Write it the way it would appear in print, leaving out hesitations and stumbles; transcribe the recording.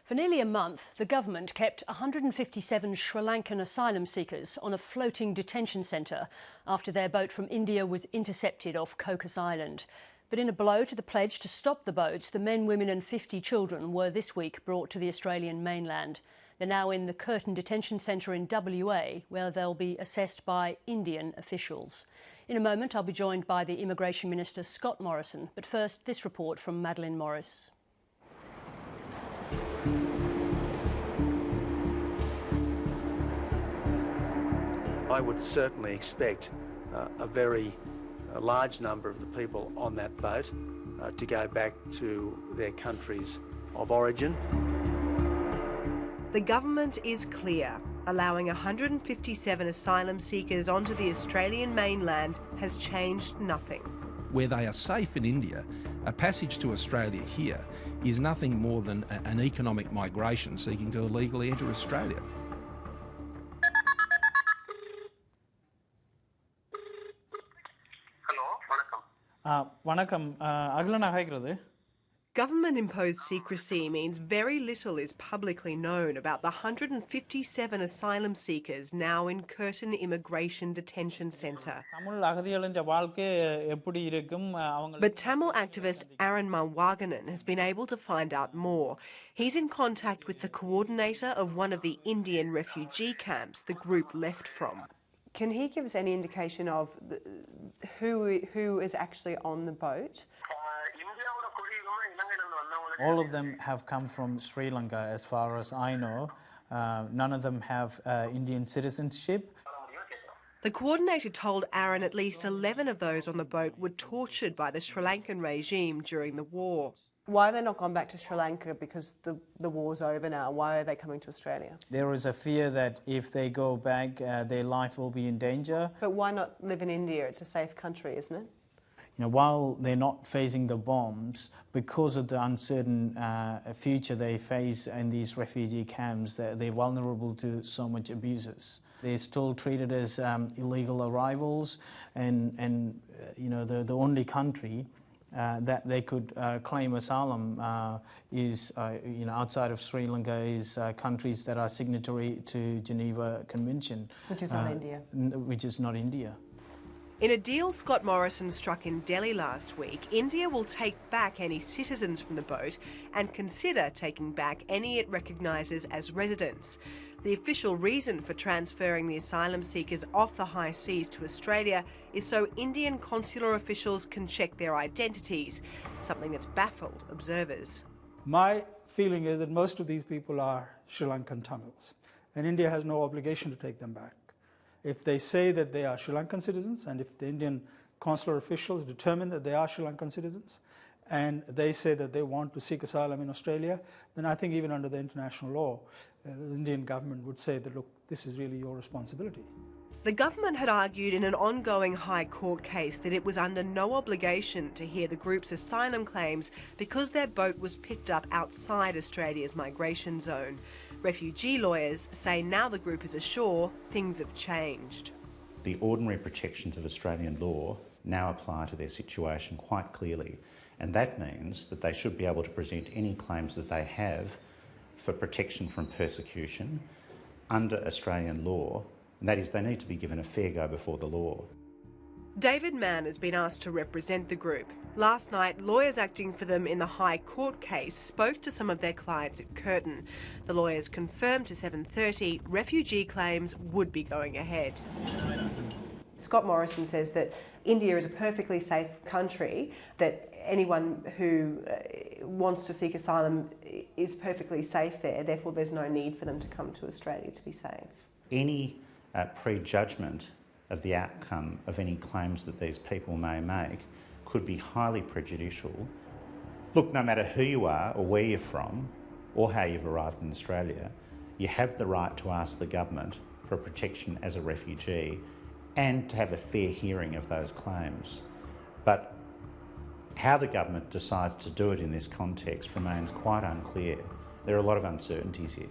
For nearly a month, the government kept 157 Sri Lankan asylum seekers on a floating detention centre after their boat from India was intercepted off Cocos Island. But in a blow to the pledge to stop the boats, the men, women and 50 children were this week brought to the Australian mainland. They're now in the Curtin Detention Centre in WA, where they'll be assessed by Indian officials. In a moment, I'll be joined by the Immigration Minister, Scott Morrison. But first, this report from Madeline Morris. I would certainly expect a very large number of the people on that boat to go back to their countries of origin. The government is clear. Allowing 157 asylum seekers onto the Australian mainland has changed nothing. Where they are safe in India, a passage to Australia here is nothing more than an economic migration seeking to illegally enter Australia. Government-imposed secrecy means very little is publicly known about the 157 asylum seekers now in Curtin Immigration Detention Centre. But Tamil activist Aaron Malwaganan has been able to find out more. He's in contact with the coordinator of one of the Indian refugee camps the group left from. Can he give us any indication of who is actually on the boat? All of them have come from Sri Lanka, as far as I know. None of them have Indian citizenship. The coordinator told Aaron at least 11 of those on the boat were tortured by the Sri Lankan regime during the war. Why have they not gone back to Sri Lanka? Because the war's over now. Why are they coming to Australia? There is a fear that if they go back, their life will be in danger. But why not live in India? It's a safe country, isn't it? You know, while they're not facing the bombs, because of the uncertain future they face in these refugee camps, they're vulnerable to so much abuses. They're still treated as illegal arrivals, and you know, the only country that they could claim asylum is, you know, outside of Sri Lanka, is countries that are signatory to Geneva Convention. Which is not India. Which is not India. In a deal Scott Morrison struck in Delhi last week, India will take back any citizens from the boat and consider taking back any it recognises as residents. The official reason for transferring the asylum seekers off the high seas to Australia is so Indian consular officials can check their identities, something that's baffled observers. My feeling is that most of these people are Sri Lankan Tamils, and India has no obligation to take them back. If they say that they are Sri Lankan citizens, and if the Indian consular officials determine that they are Sri Lankan citizens, and they say that they want to seek asylum in Australia, then I think even under the international law, the Indian government would say that, look, this is really your responsibility. The government had argued in an ongoing High Court case that it was under no obligation to hear the group's asylum claims because their boat was picked up outside Australia's migration zone. Refugee lawyers say now the group is ashore, things have changed. The ordinary protections of Australian law now apply to their situation quite clearly, and that means that they should be able to present any claims that they have for protection from persecution under Australian law, and that is they need to be given a fair go before the law. David Mann has been asked to represent the group. Last night, lawyers acting for them in the High Court case spoke to some of their clients at Curtin. The lawyers confirmed to 7:30 refugee claims would be going ahead. Scott Morrison says that India is a perfectly safe country, that anyone who wants to seek asylum is perfectly safe there, therefore there's no need for them to come to Australia to be safe. Any prejudgment of the outcome of any claims that these people may make could be highly prejudicial. Look, no matter who you are or where you're from or how you've arrived in Australia, you have the right to ask the government for protection as a refugee and to have a fair hearing of those claims. But how the government decides to do it in this context remains quite unclear. There are a lot of uncertainties here.